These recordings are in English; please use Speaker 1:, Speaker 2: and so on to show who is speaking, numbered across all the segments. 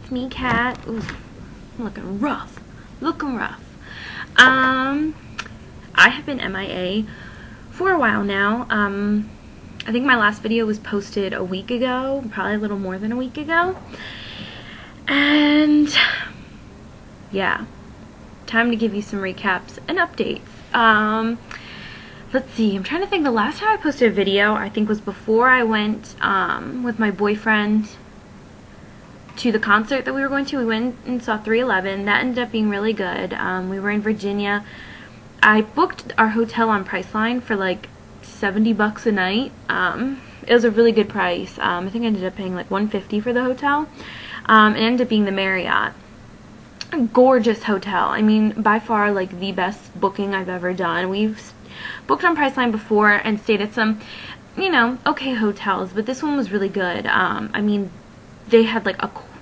Speaker 1: it's me, Kat. Ooh, I'm looking rough. Looking rough. I have been MIA for a while now. I think my last video was posted a week ago, probably a little more than a week ago. And yeah, time to give you some recaps and updates. Let's see, I'm trying to think. The last time I posted a video, I think, was before I went with my boyfriend to the concert that we were going to. We went and saw 311. That ended up being really good. We were in Virginia. I booked our hotel on Priceline for like $70 a night. It was a really good price. I think I ended up paying like $150 for the hotel. It ended up being the Marriott. A gorgeous hotel. I mean, by far like the best booking I've ever done. We've booked on Priceline before and stayed at some, you know, okay hotels, but this one was really good. I mean, they had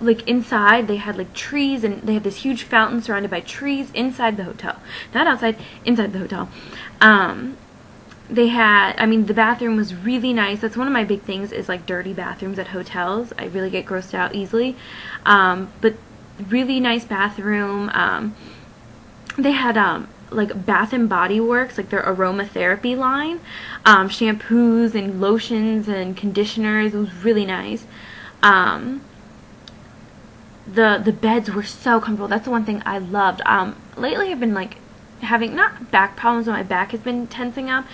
Speaker 1: like inside they had like trees, and they had this huge fountain surrounded by trees inside the hotel, not outside, inside the hotel. They had, I mean, the bathroom was really nice. That's one of my big things, is like dirty bathrooms at hotels. I really get grossed out easily. But really nice bathroom. They had like Bath and Body Works, like their aromatherapy line, shampoos and lotions and conditioners. It was really nice. The beds were so comfortable. That's the one thing I loved. Lately I've been like having not back problems, but my back has been tensing up,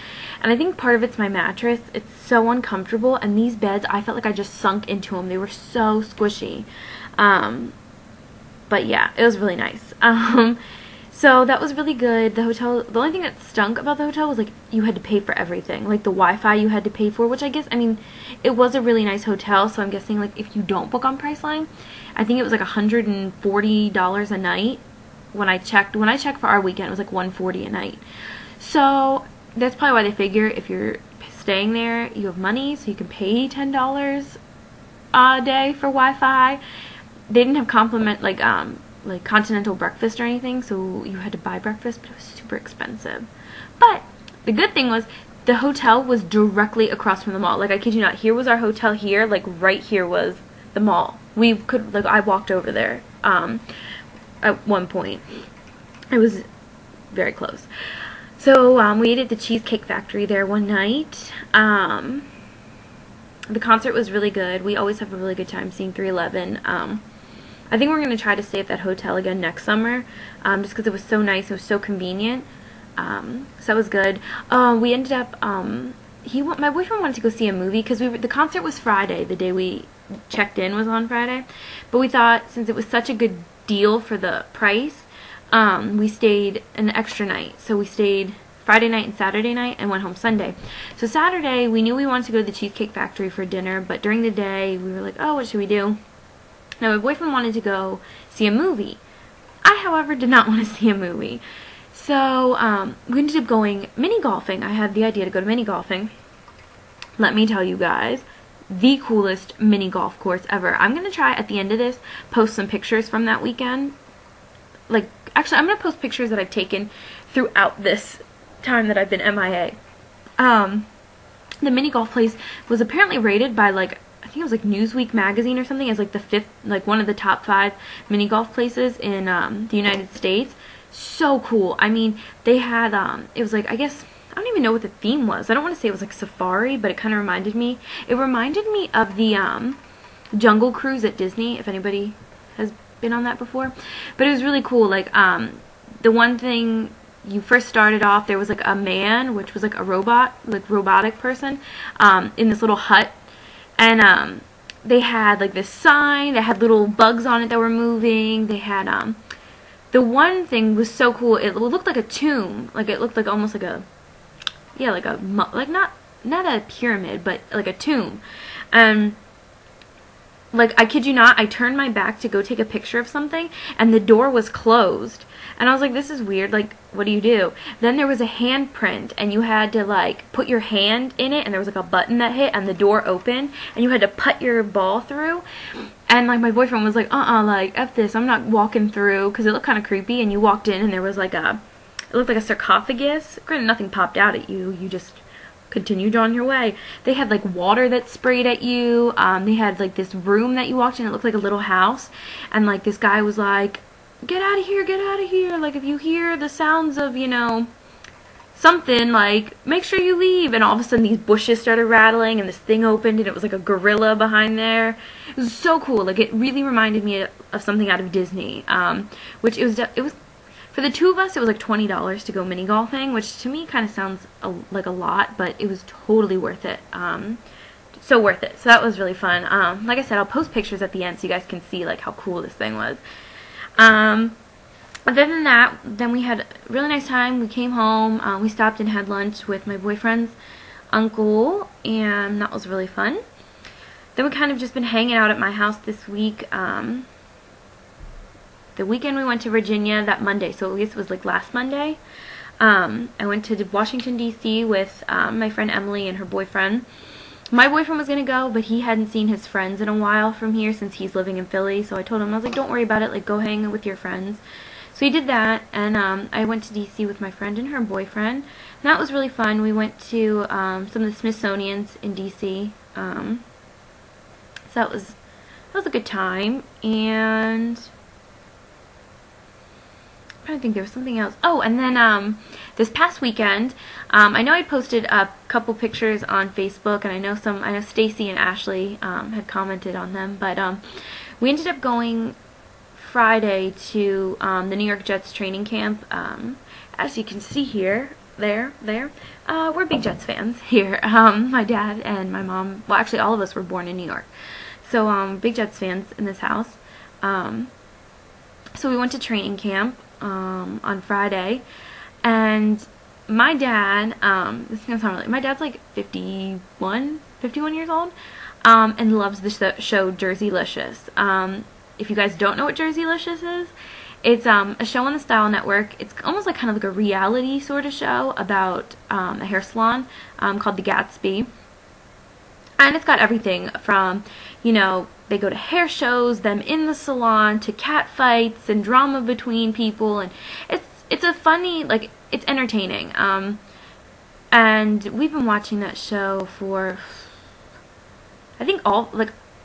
Speaker 1: and I think part of it's my mattress. It's so uncomfortable, and these beds, I felt like I just sunk into them. They were so squishy. But yeah, it was really nice. So that was really good. The hotel, the only thing that stunk about the hotel was like you had to pay for everything. Like the Wi-Fi you had to pay for, which I guess, I mean, it was a really nice hotel, so I'm guessing like if you don't book on Priceline, I think it was like $140 a night. When I checked for our weekend, it was like $140 a night. So that's probably why they figure if you're staying there, you have money, so you can pay $10 a day for Wi-Fi. They didn't have like continental breakfast or anything, so you had to buy breakfast, but it was super expensive. But the good thing was the hotel was directly across from the mall. Like, I kid you not, here was our hotel here, like right here was the mall. We could, like, I walked over there at one point. It was very close. So we ate at the Cheesecake Factory there one night. The concert was really good. We always have a really good time seeing 311. I think we're going to try to stay at that hotel again next summer, just because it was so nice. It was so convenient. So that was good. We ended up, my boyfriend wanted to go see a movie, because the concert was Friday. The day we checked in was on Friday. But we thought, since it was such a good deal for the price, we stayed an extra night. So we stayed Friday night and Saturday night and went home Sunday. So Saturday, we knew we wanted to go to the Cheesecake Factory for dinner, but during the day, we were like, oh, what should we do? Now, my boyfriend wanted to go see a movie. I, however, did not want to see a movie. So, we ended up going mini golfing. I had the idea to go to mini golfing. Let me tell you guys, the coolest mini golf course ever. I'm going to try, at the end of this, post some pictures from that weekend. Like, actually, I'm going to post pictures that I've taken throughout this time that I've been MIA. The mini golf place was apparently rated by, like, I think it was like Newsweek magazine or something, as like the fifth, like one of the top 5 mini golf places in the United States. So cool. I mean, they had, it was like, I guess, I don't even know what the theme was. I don't want to say it was like safari, but it kind of reminded me. It reminded me of the Jungle Cruise at Disney, if anybody has been on that before. But it was really cool. Like, the one thing, you first started off, there was like a man, which was like a robot, like robotic person, in this little hut. And they had like this sign that had little bugs on it that were moving. They had the one thing was so cool. It looked like a tomb. Like, it looked like almost like a, yeah, like not a pyramid, but like a tomb. And like, I kid you not, I turned my back to go take a picture of something, and the door was closed. And I was like, this is weird, like, what do you do? Then there was a handprint, and you had to, like, put your hand in it, and there was, like, a button that hit, and the door opened, and you had to put your ball through. And, like, my boyfriend was like, like, F this, I'm not walking through, because it looked kind of creepy, and you walked in, and there was, like, it looked like a sarcophagus. Granted, nothing popped out at you, you just continued on your way. They had like water that sprayed at you. They had like this room that you walked in. It looked like a little house. And like this guy was like, get out of here, get out of here. Like if you hear the sounds of, you know, something, like make sure you leave. And all of a sudden these bushes started rattling and this thing opened and it was like a gorilla behind there. It was so cool. Like it really reminded me of something out of Disney. Which it was for the two of us, it was like $20 to go mini golfing, which to me kind of sounds like a lot, but it was totally worth it. So worth it. So that was really fun. Like I said, I'll post pictures at the end so you guys can see like how cool this thing was. Other than that, then we had a really nice time. We came home. We stopped and had lunch with my boyfriend's uncle, and that was really fun. Then we kind of just been hanging out at my house this week. The weekend we went to Virginia that Monday, so I guess it was like last Monday. I went to Washington, D.C. with my friend Emily and her boyfriend. My boyfriend was going to go, but he hadn't seen his friends in a while from here since he's living in Philly. So I told him, I was like, don't worry about it, like go hang with your friends. So he did that, and I went to D.C. with my friend and her boyfriend. And that was really fun. We went to some of the Smithsonian's in D.C. So that was a good time. And I'm trying to think, there was something else. Oh, and then this past weekend, I know I posted a couple pictures on Facebook, and I know Stacy and Ashley had commented on them, but we ended up going Friday to the New York Jets training camp. As you can see here, we're big Jets fans here. My dad and my mom, well actually all of us were born in New York, so big Jets fans in this house. So we went to training camp on Friday, and my dad, this is gonna sound really, my dad's like 51 years old, and loves the show Jerseylicious. If you guys don't know what Jerseylicious is, it's a show on the Style Network. It's almost like kind of like a reality sort of show about a hair salon called The Gatsby. And it's got everything from, you know, they go to hair shows, them in the salon, to cat fights and drama between people, and it's a funny, like, it's entertaining. And we've been watching that show for, I think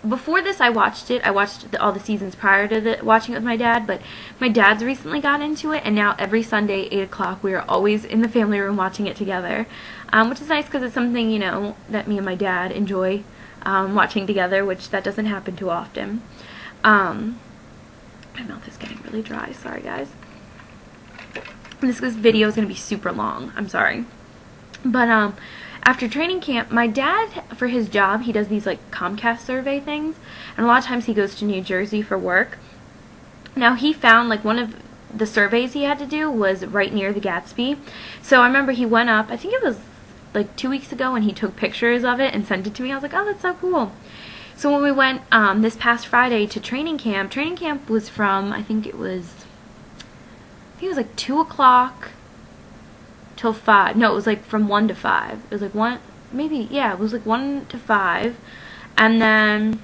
Speaker 1: before this I watched it. I watched all the seasons prior to watching it with my dad, but my dad's recently got into it, and now every Sunday 8 o'clock we are always in the family room watching it together, which is nice because it's something, you know, that me and my dad enjoy watching together, which that doesn't happen too often. My mouth is getting really dry, sorry guys. This video is going to be super long, I'm sorry. But after training camp, my dad, for his job, he does these like Comcast survey things, and a lot of times he goes to New Jersey for work. Now he found like one of the surveys he had to do was right near the Gatsby. So I remember he went up, I think it was like 2 weeks ago, and he took pictures of it and sent it to me. I was like, oh, that's so cool. So when we went this past Friday to training camp was from, I think it was like 2 o'clock till 5. No, it was like from 1 to 5. It was like 1, maybe, yeah, it was like 1 to 5. And then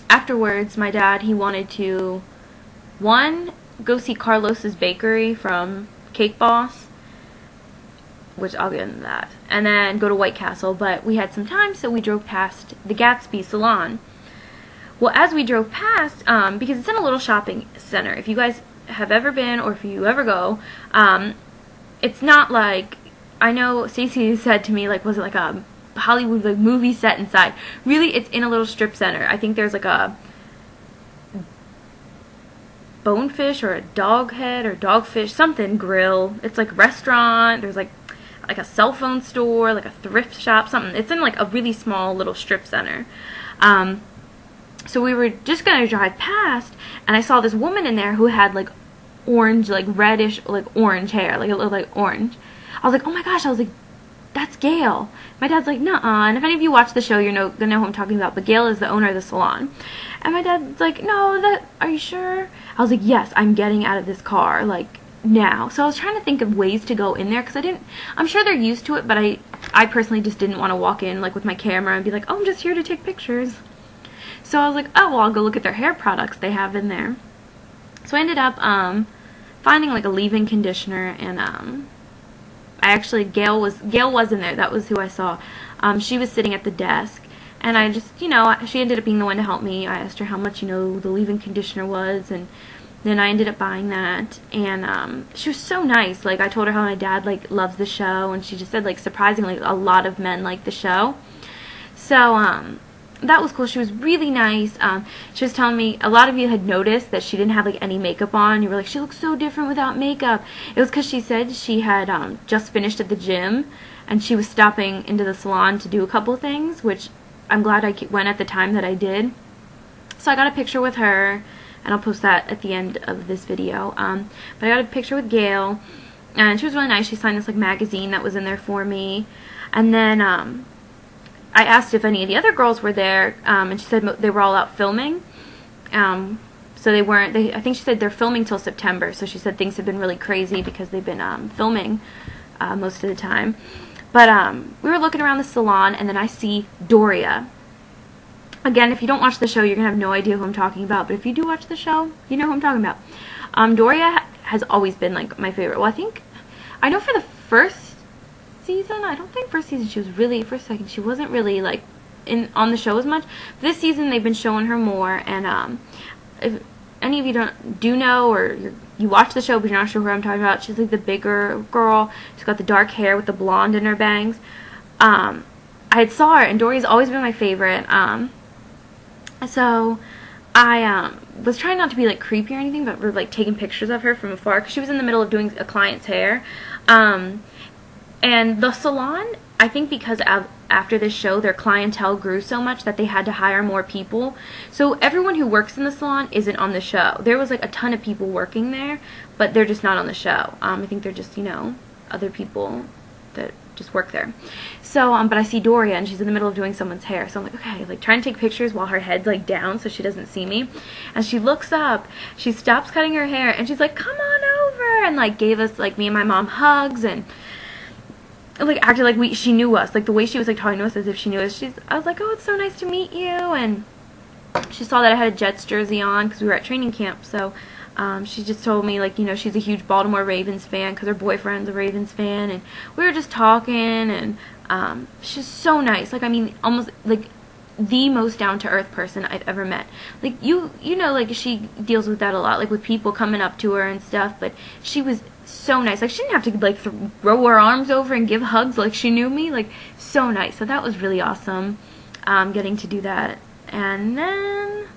Speaker 1: afterwards, my dad, he wanted to, go see Carlos's Bakery from Cake Boss, which I'll get into that, and then go to White Castle. But we had some time, so we drove past the Gatsby salon. Well, as we drove past, because it's in a little shopping center, if you guys have ever been, or if you ever go, it's not like, I know Stacey said to me, like, was it like a Hollywood like movie set inside? Really, it's in a little strip center. I think there's like a Bonefish or a Dog Head or Dogfish something grill. It's like restaurant. There's like a cell phone store, like a thrift shop, something. It's in like a really small little strip center. So we were just gonna drive past, and I saw this woman in there who had like orange, like reddish, like orange hair, like it looked like orange. I was like, oh my gosh, I was like, that's Gail. My dad's like, nuh-uh. And if any of you watch the show, gonna know who I'm talking about, but Gail is the owner of the salon. And my dad's like, no, are you sure? I was like, yes, I'm getting out of this car, like, now. So I was trying to think of ways to go in there, because I'm sure they're used to it, but I personally just didn't want to walk in, like, with my camera and be like, oh, I'm just here to take pictures. So I was like, oh, well, I'll go look at their hair products they have in there. So I ended up finding like a leave-in conditioner and Gail was in there. That was who I saw. She was sitting at the desk, and I just, she ended up being the one to help me. I asked her how much, the leave-in conditioner was, and then I ended up buying that. And she was so nice. Like, I told her how my dad, like, loves the show, and she just said, like, surprisingly, a lot of men like the show. So, that was cool. She was really nice. She was telling me a lot of you had noticed that she didn't have like any makeup on. You were like, she looks so different without makeup. It was because she said she had just finished at the gym, and she was stopping into the salon to do a couple things, which I'm glad I went at the time that I did. So I got a picture with her, and I'll post that at the end of this video. But I got a picture with Gail, and she was really nice. She signed this like magazine that was in there for me, and then I asked if any of the other girls were there, and she said they were all out filming. So they weren't. I think she said they're filming till September. So she said things have been really crazy because they've been filming most of the time. But we were looking around the salon, and then I see Doria. Again, if you don't watch the show, you're gonna have no idea who I'm talking about. But if you do watch the show, you know who I'm talking about. Doria has always been like my favorite. Well, I know for the first season, I don't think first season she was really, first second she wasn't really like on the show as much. This season they've been showing her more, and if any of you do know, or you watch the show but you're not sure who I'm talking about, she's like the bigger girl. She's got the dark hair with the blonde in her bangs. I had saw her, and Doria's always been my favorite. So I was trying not to be like creepy or anything, but we're like taking pictures of her from afar because she was in the middle of doing a client's hair. And the salon, I think because after this show, their clientele grew so much that they had to hire more people. So everyone who works in the salon isn't on the show. There was like a ton of people working there, but they're just not on the show. I think they're just, other people that just work there. So, but I see Doria, and she's in the middle of doing someone's hair. So I'm like, okay, like trying to take pictures while her head's like down so she doesn't see me. And she looks up, she stops cutting her hair, and she's like, come on over, and like gave us, like me and my mom, hugs, and like acted like she knew us. Like the way she was like talking to us as if she knew us. I was like, oh, it's so nice to meet you. And she saw that I had a Jets jersey on because we were at training camp. So she just told me, like, she's a huge Baltimore Ravens fan because her boyfriend's a Ravens fan, and we were just talking, and she's so nice. Like, I mean, almost like the most down-to-earth person I've ever met. Like, like she deals with that a lot, like with people coming up to her and stuff, but she was so nice. Like, she didn't have to like throw her arms over and give hugs like she knew me. Like, so nice. So that was really awesome, getting to do that. And then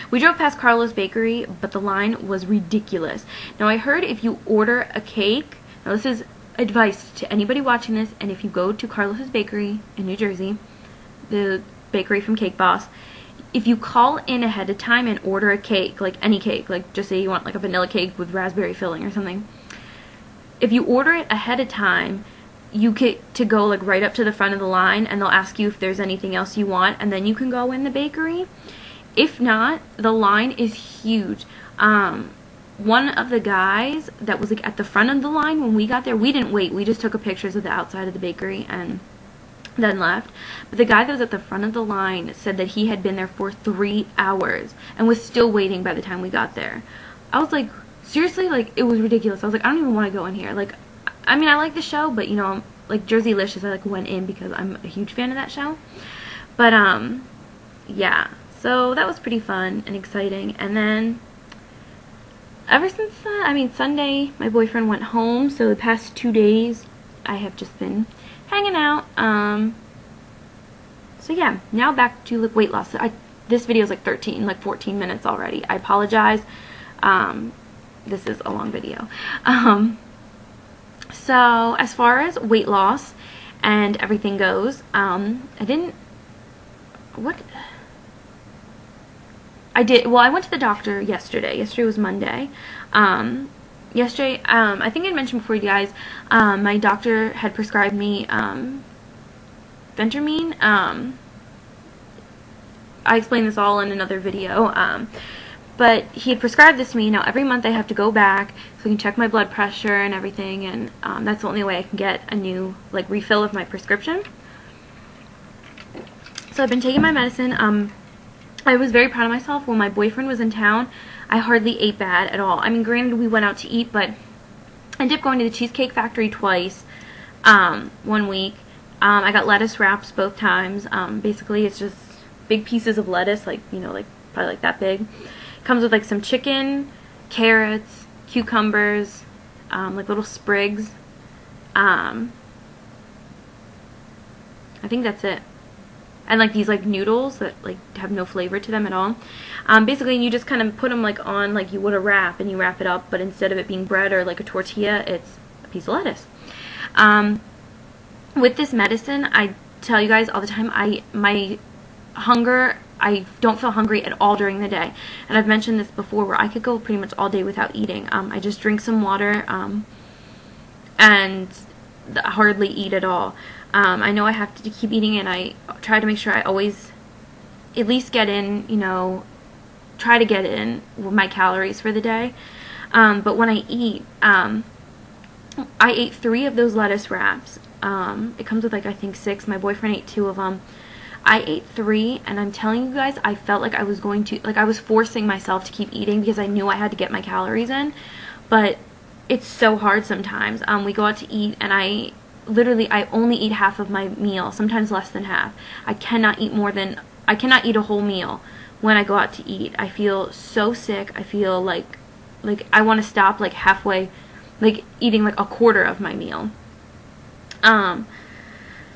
Speaker 1: we drove past Carlos Bakery, but the line was ridiculous. Now, I heard if you order a cake, now this is advice to anybody watching this, and if you go to Carlos's Bakery in New Jersey, the bakery from Cake Boss, if you call in ahead of time and order a cake, like any cake, like just say you want like a vanilla cake with raspberry filling or something, if you order it ahead of time, you get to go like right up to the front of the line, and they'll ask you if there's anything else you want, and then you can go in the bakery. If not, the line is huge. One of the guys that was like at the front of the line when we got there, we didn't wait, we just took pictures of the outside of the bakery and then left. But the guy that was at the front of the line said that he had been there for 3 hours and was still waiting by the time we got there. I was like, seriously? Like, it was ridiculous. I was like, I don't even want to go in here. Like, I mean, I like the show, but like Jerseylicious, I like went in because I'm a huge fan of that show. But yeah, so that was pretty fun and exciting. And then ever since Sunday my boyfriend went home, so the past 2 days I have just been hanging out. So yeah, now back to like weight loss. This video is like 14 minutes already. I apologize. This is a long video. So as far as weight loss and everything goes, I went to the doctor yesterday. Yesterday was Monday. Yesterday, I think I mentioned before, you guys, my doctor had prescribed me Phentermine. I explained this all in another video, but he had prescribed this to me. Now every month I have to go back so I can check my blood pressure and everything, and that's the only way I can get a new like refill of my prescription. So I've been taking my medicine. I was very proud of myself. When my boyfriend was in town, I hardly ate bad at all. I mean, granted, we went out to eat, but I ended up going to the Cheesecake Factory twice, 1 week. I got lettuce wraps both times. Basically, it's just big pieces of lettuce, like, you know, like probably like that big. Comes with like some chicken, carrots, cucumbers, like little sprigs. I think that's it. And like these like noodles that like have no flavor to them at all. Basically, you just kind of put them like on like you would a wrap, and you wrap it up, but instead of it being bread or like a tortilla, it's a piece of lettuce. With this medicine, I tell you guys all the time, my hunger, I don't feel hungry at all during the day. And I've mentioned this before, where I could go pretty much all day without eating. I just drink some water and hardly eat at all. I know I have to keep eating, and I try to make sure I always at least get in, you know, try to get in my calories for the day. But when I eat, I ate 3 of those lettuce wraps. It comes with like, I think 6. My boyfriend ate 2 of them. I ate 3, and I'm telling you guys, I felt like I was going to, like I was forcing myself to keep eating because I knew I had to get my calories in. But it's so hard sometimes. We go out to eat, and I only eat half of my meal, sometimes less than half. I cannot eat a whole meal when I go out to eat. I feel so sick. I feel like I want to stop like halfway, like eating like a quarter of my meal.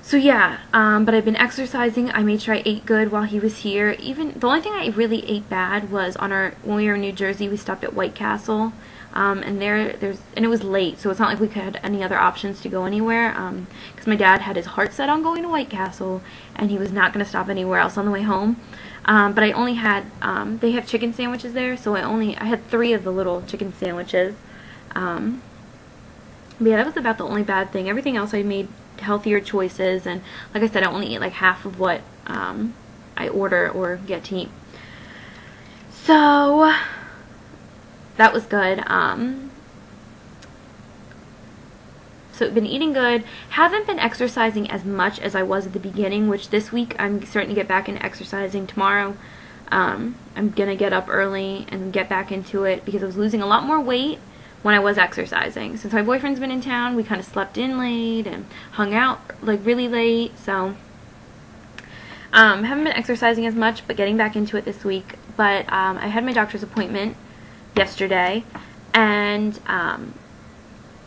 Speaker 1: So yeah, but I've been exercising. I made sure I ate good while he was here. Even the only thing I really ate bad was when we were in New Jersey, we stopped at White Castle. And it was late, so it's not like we had any other options to go anywhere, because my dad had his heart set on going to White Castle, and he was not going to stop anywhere else on the way home. But I only had, they have chicken sandwiches there, so I had 3 of the little chicken sandwiches. But yeah, that was about the only bad thing. Everything else I made healthier choices, and like I said, I only eat like half of what I order or get to eat. So that was good. So I've been eating good. Haven't been exercising as much as I was at the beginning, which this week I'm starting to get back into exercising. Tomorrow I'm gonna get up early and get back into it, because I was losing a lot more weight when I was exercising. Since my boyfriend's been in town, we kind of slept in late and hung out like really late, so haven't been exercising as much, but getting back into it this week. But I had my doctor's appointment yesterday, and I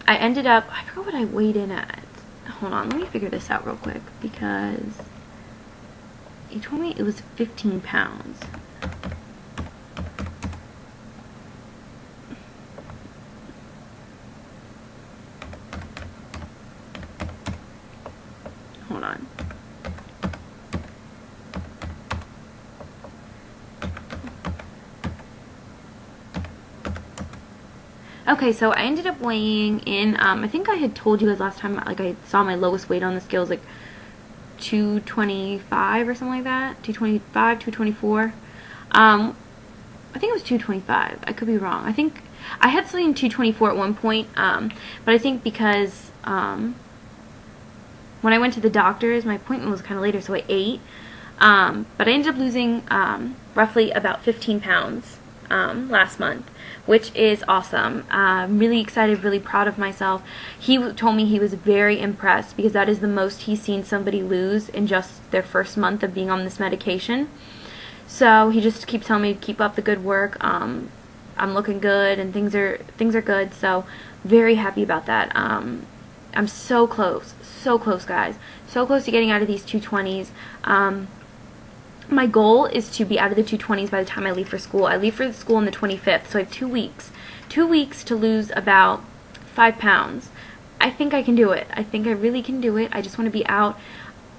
Speaker 1: ended up, I forgot what I weighed in at. Hold on, let me figure this out real quick, because he told me it was 15 pounds. Hold on. Okay, so I ended up weighing in, I think I had told you guys last time, like I saw my lowest weight on the scales, like 225 or something like that, 225, 224. I think it was 225, I could be wrong. I think I had seen 224 at one point, but I think because when I went to the doctor's, my appointment was kind of later, so I ate, but I ended up losing roughly about 15 pounds last month, which is awesome. I'm really excited, really proud of myself. He told me he was very impressed, because that is the most he's seen somebody lose in just their first month of being on this medication. So he just keeps telling me to keep up the good work. I'm looking good, and things are good, so very happy about that. I'm so close, guys. So close to getting out of these 220s. My goal is to be out of the 220s by the time I leave for school. I leave for school on the 25th, so I have 2 weeks. 2 weeks to lose about 5 pounds. I think I can do it. I think I really can do it. I just want to be out.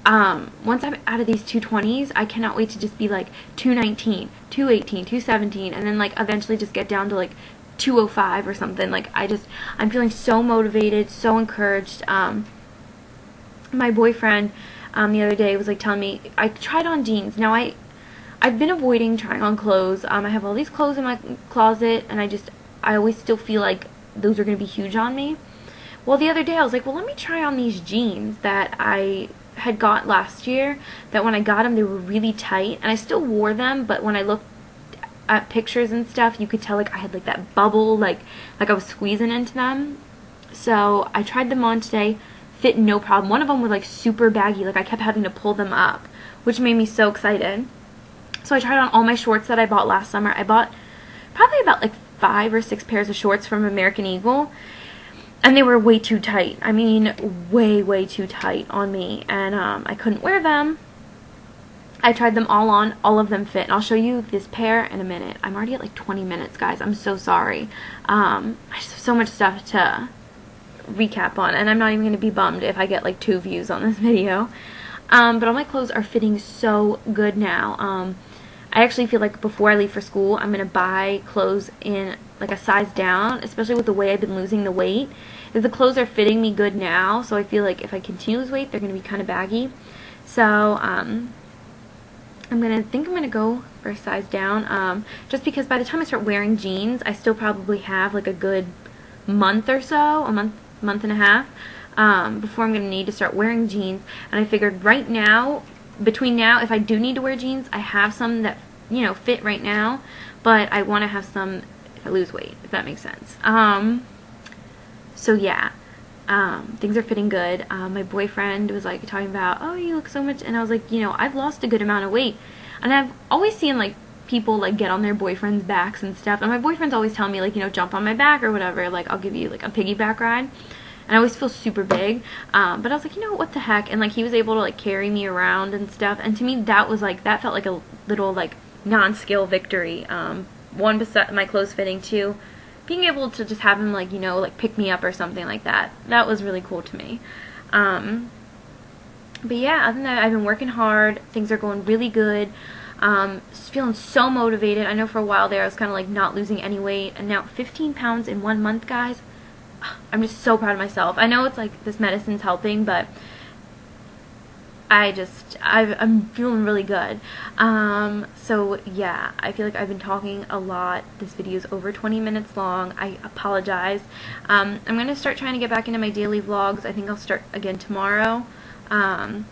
Speaker 1: Once I'm out of these 220s, I cannot wait to just be like 219, 218, 217, and then like eventually just get down to like 205 or something. Like I'm feeling so motivated, so encouraged. My boyfriend the other day was like telling me, I tried on jeans. Now I've been avoiding trying on clothes. I have all these clothes in my closet, and I always still feel like those are going to be huge on me. Well, the other day I was like, well, let me try on these jeans that I had got last year, that when I got them they were really tight, and I still wore them, but when I looked at pictures and stuff, you could tell like I had like that bubble, like I was squeezing into them. So I tried them on today, fit no problem. One of them was like super baggy, like I kept having to pull them up, which made me so excited. So I tried on all my shorts that I bought last summer. I bought probably about like 5 or 6 pairs of shorts from American Eagle, and they were way too tight. I mean, way too tight on me, and I couldn't wear them. I tried them all on, all of them fit, and I'll show you this pair in a minute. I'm already at like 20 minutes, guys. I'm so sorry. I just have so much stuff to recap on, and I'm not even going to be bummed if I get like 2 views on this video. But all my clothes are fitting so good now. I actually feel like before I leave for school, I'm going to buy clothes in like a size down, especially with the way I've been losing the weight. The clothes are fitting me good now, so I feel like if I continue to lose weight, they're going to be kind of baggy. So, I'm gonna go for a size down, just because by the time I start wearing jeans, I still probably have like a good month or so, month and a half, before I'm gonna need to start wearing jeans. And I figured right now, between now, if I do need to wear jeans, I have some that, you know, fit right now, but I want to have some if I lose weight, if that makes sense. So yeah. Things are fitting good. My boyfriend was like talking about, oh, you look so much, and I was like, you know, I've lost a good amount of weight, and I've always seen like people like get on their boyfriends' backs and stuff, and my boyfriend's always telling me like, you know, jump on my back or whatever, like I'll give you like a piggyback ride, and I always feel super big, but I was like, you know, what the heck, and like he was able to like carry me around and stuff, and to me that was like, that felt like a little like non-skill victory. One, beside my clothes fitting, two, being able to just have him, like, you know, like pick me up or something like that. That was really cool to me. But yeah, other than that, I've been working hard. Things are going really good. Just feeling so motivated. I know for a while there I was kind of like not losing any weight, and now 15 pounds in 1 month, guys. I'm just so proud of myself. I know it's like this medicine's helping, but I'm feeling really good. So yeah, I feel like I've been talking a lot. This video is over 20 minutes long. I apologize. I'm going to start trying to get back into my daily vlogs. I think I'll start again tomorrow. And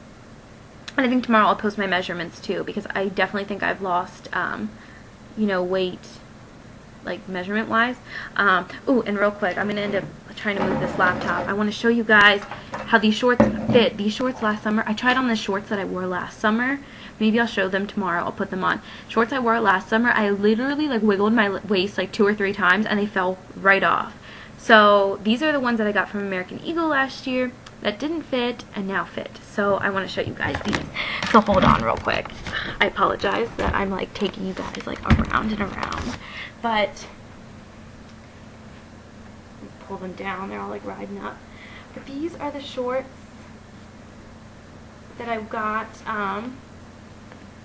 Speaker 1: I think tomorrow I'll post my measurements too, because I definitely think I've lost, you know, weight, like measurement wise. Ooh, and real quick, I'm going to end up trying to move this laptop. I want to show you guys how these shorts fit. These shorts last summer, I tried on the shorts that I wore last summer. Maybe I'll show them tomorrow. I'll put them on. Shorts I wore last summer, I literally like wiggled my waist like 2 or 3 times and they fell right off. So these are the ones that I got from American Eagle last year that didn't fit and now fit. So I want to show you guys these. So hold on real quick. I apologize that I'm like taking you guys like around and around. But pull them down, they're all like riding up. But these are the shorts that I got,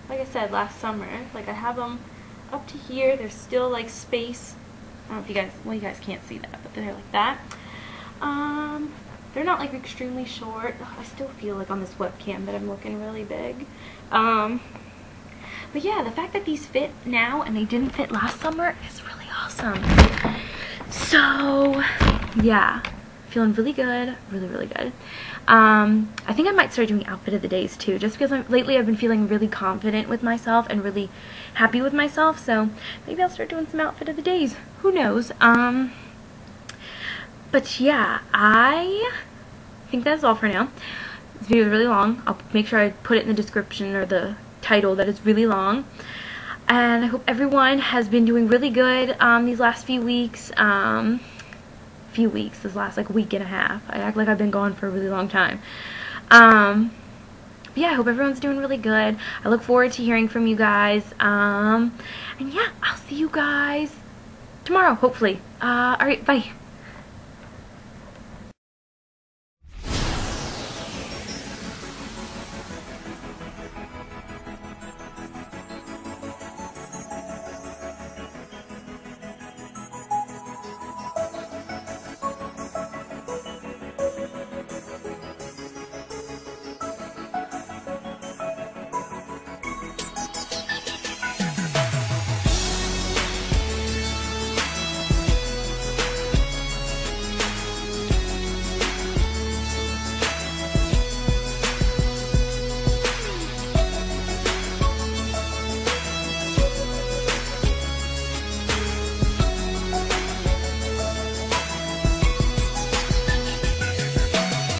Speaker 1: like I said, last summer. Like I have them up to here. There's still like space. I don't know if you guys, well, you guys can't see that, but they're like that. They're not like extremely short. Ugh, I still feel like on this webcam that I'm looking really big. But yeah, the fact that these fit now and they didn't fit last summer is really awesome. So yeah, feeling really good, really good. I think I might start doing outfit of the days too, just because lately I've been feeling really confident with myself and really happy with myself, so maybe I'll start doing some outfit of the days. Who knows? But yeah, I think that's all for now. This video is really long. I'll make sure I put it in the description or the title that it's really long. And I hope everyone has been doing really good these last few weeks. This last like week and a half. I act like I've been gone for a really long time. But yeah, I hope everyone's doing really good. I look forward to hearing from you guys. And yeah, I'll see you guys tomorrow, hopefully. Alright, bye.